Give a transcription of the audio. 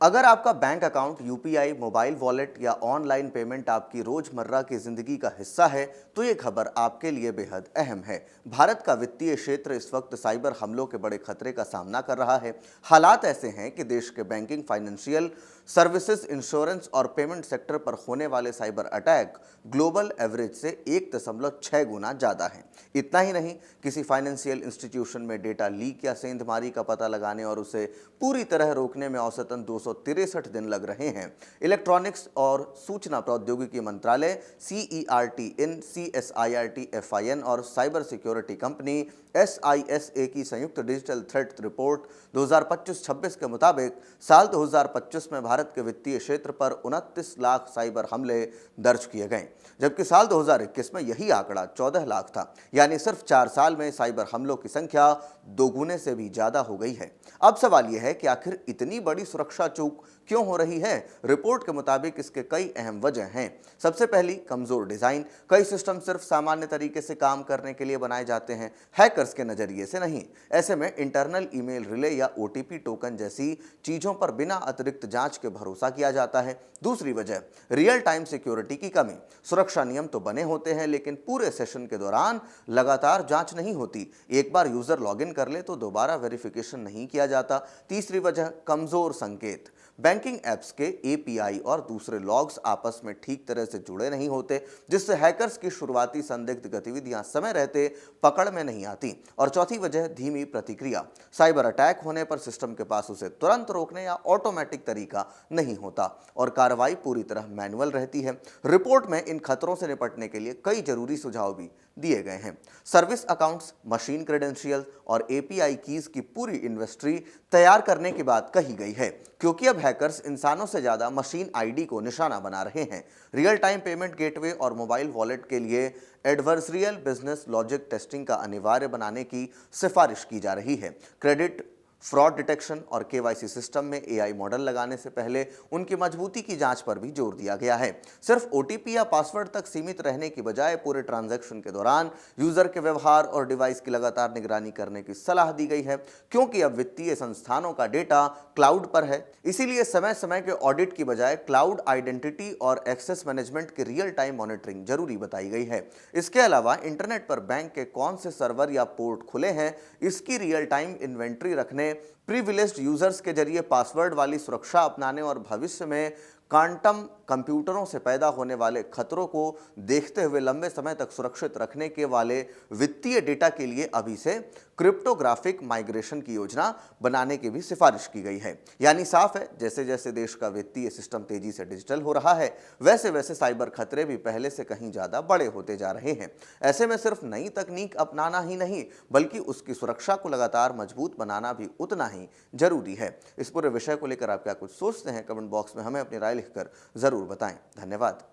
अगर आपका bank account, UPI, mobile wallet या ऑनलाइन पेमेंट आपकी रोजमर्रा की जिंदगी का हिस्सा है, तो ये खबर आपके लिए बेहद अहम है। भारत का वित्तीय क्षेत्र इस वक्त साइबर हमलों के बड़े खतरे का सामना कर रहा है। हालात ऐसे हैं कि देश के बैंकिंग, फाइनेंशियल सर्विसेज, इंश्योरेंस और पेमेंट सेक्टर पर होने वाले साइबर अटैक ग्लोबल एवरेज से 1.6 गुना ज्यादा है। इतना ही नहीं, किसी फाइनेंशियल इंस्टीट्यूशन में डेटा लीक या सेंधमारी का पता लगाने और उसे पूरी तरह रोकने में औसतन 263 दिन लग रहे हैं। इलेक्ट्रॉनिक्स और सूचना प्रौद्योगिकी मंत्रालय CERT इन CSIRT FIN और साइबर सिक्योरिटी कंपनी SISA की संयुक्त डिजिटल थ्रेट रिपोर्ट 2025-26 के मुताबिक साल 2025 में भारत के वित्तीय क्षेत्र पर 29 लाख साइबर हमले दर्ज किए गए, जबकि साल 2021 में यही आंकड़ा 14 लाख था। यानी सिर्फ 4 साल में साइबर हमलों की संख्या दोगुने से भी ज्यादा हो गई है। अब सवाल यह है कि आखिर इतनी बड़ी सुरक्षा चूक क्यों हो रही है? रिपोर्ट के मुताबिक इसके कई अहम वजह हैं। सबसे पहली, कमजोर डिजाइन। कई सिस्टम सिर्फ सामान्य तरीके से काम करने के लिए बनाए जाते हैं, हैकर्स के नजरिए से नहीं। ऐसे में इंटरनल ईमेल रिले या OTP टोकन जैसी चीजों पर बिना अतिरिक्त जांच के भरोसा किया जाता है। दूसरी वजह, रियल टाइम सिक्योरिटी की कमी। सुरक्षा नियम तो बने होते हैं, लेकिन पूरे सेशन के दौरान लगातार जांच नहीं होती। एक बार यूजर लॉगिन कर ले तो दोबारा वेरिफिकेशन नहीं किया जाता। तीसरी वजह, कमजोर संकेत। बैंकिंग ऐप्स के API और दूसरे लॉग्स आपस में ठीक तरह से जुड़े नहीं होते, जिससे हैकर्स की शुरुआती संदिग्ध गतिविधियां समय रहते पकड़ में नहीं आती। और चौथी वजह, धीमी प्रतिक्रिया। साइबर अटैक होने पर सिस्टम के पास उसे तुरंत रोकने या ऑटोमेटिक तरीका नहीं होता और कार्रवाई पूरी तरह मैनुअल रहती है। रिपोर्ट में इन खतरों से निपटने के लिए कई जरूरी सुझाव भी दिए गए हैं। सर्विस अकाउंट्स, मशीन क्रेडेंशियल और API कीज की पूरी इन्वेस्ट्री तैयार करने की बात कही गई है, क्योंकि अब हैकर्स इंसानों से ज्यादा मशीन ID को निशाना बना रहे हैं। रियल टाइम पेमेंट गेटवे और मोबाइल वॉलेट के लिए एडवर्सरियल बिजनेस लॉजिक टेस्टिंग का अनिवार्य बनाने की सिफारिश की जा रही है। क्रेडिट फ्रॉड डिटेक्शन और KYC सिस्टम में AI मॉडल लगाने से पहले उनकी मजबूती की जांच पर भी जोर दिया गया है। सिर्फ OTP या पासवर्ड तक सीमित रहने की बजाय पूरे ट्रांजैक्शन के दौरान यूजर के व्यवहार और डिवाइस की लगातार निगरानी करने की सलाह दी गई है, क्योंकि अब वित्तीय संस्थानों का डेटा क्लाउड पर है। इसीलिए समय समय के ऑडिट की बजाय क्लाउड आइडेंटिटी और एक्सेस मैनेजमेंट की रियल टाइम मॉनिटरिंग जरूरी बताई गई है। इसके अलावा इंटरनेट पर बैंक के कौन से सर्वर या पोर्ट खुले हैं, इसकी रियल टाइम इन्वेंट्री रखने, प्रिविलेज्ड यूजर्स के जरिए पासवर्ड वाली सुरक्षा अपनाने और भविष्य में क्वांटम कंप्यूटरों से पैदा होने वाले खतरों को देखते हुए लंबे समय तक सुरक्षित रखने के वाले वित्तीय डेटा के लिए अभी से क्रिप्टोग्राफिक माइग्रेशन की योजना बनाने की भी सिफारिश की गई है। यानी साफ है, जैसे जैसे देश का वित्तीय सिस्टम तेजी से डिजिटल हो रहा है, वैसे वैसे साइबर खतरे भी पहले से कहीं ज्यादा बड़े होते जा रहे हैं। ऐसे में सिर्फ नई तकनीक अपनाना ही नहीं, बल्कि उसकी सुरक्षा को लगातार मजबूत बनाना भी उतना ही जरूरी है। इस पूरे विषय को लेकर आप क्या कुछ सोचते हैं? कमेंट बॉक्स में हमें अपनी राय लिखकर जरूर बताएं। धन्यवाद।